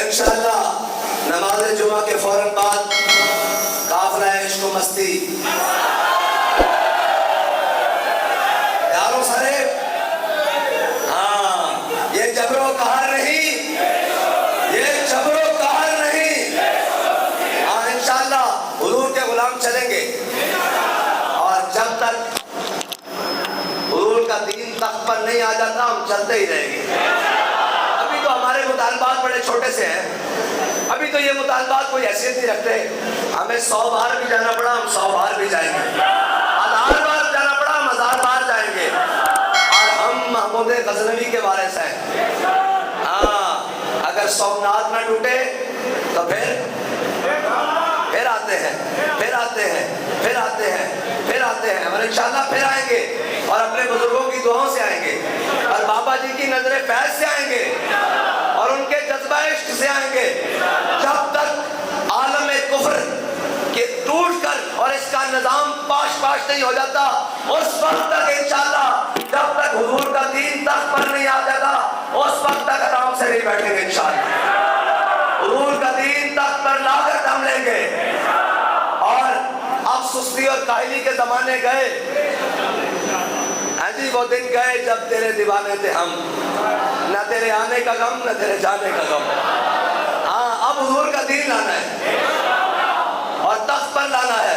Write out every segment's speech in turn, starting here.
इंशाअल्लाह नमाज जुमा के फौरन बाद काफिला इश्क व मस्ती यारों सारे, हाँ ये जबरो कहर नहीं, ये जबरो कहर नहीं। हाँ इंशाअल्लाह हुजूर के गुलाम चलेंगे और जब तक हुजूर का दीन तख्त पर नहीं आ जाता हम चलते ही रहेंगे। अभी तो हमारे मुतालबात बड़े छोटे से हैं, अभी तो ये मुतालबात कोई हैसियत नहीं रखते। हमें 100 बार भी जाना पड़ा हम 100 बार भी जाएंगे, 1000 बार जाना पड़ा हम 1000 बार जाएंगे। और हम महमूद गजनवी के वारिस हैं। हाँ अगर सोमनाथ न टूटे तो फिर आते हैं, फिर आते हैं, फिर आते हैं, फिर आते हैं और इंशाअल्लाह फिर आएंगे और अपने बुजुर्गों की दुआओं से आएंगे और बाबा जी की नजरे फैज से आएंगे और उनके जज्बा इश्क से आएंगे। जब तक आलम कुफ्र के टूट कर और इसका निजाम पाश नहीं हो जाता उस वक्त तक इंशाअल्लाह, जब तक हुजूर का दीन तख्त पर नहीं आ जाता उस वक्त तक आराम से नहीं बैठेंगे इंशाअल्लाह। हुजूर का दीन तख्त पर लाकर दम लेंगे। और अब सुस्ती और काहिली के जमाने गए, हाँ जी वो दिन गए जब तेरे दीवाने थे हम, न तेरे आने का गम न तेरे जाने का गम। हाँ अब हुजूर का दीन लाना है और तख्त पर लाना है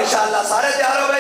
इंशाअल्लाह। सारे तैयार हो गए?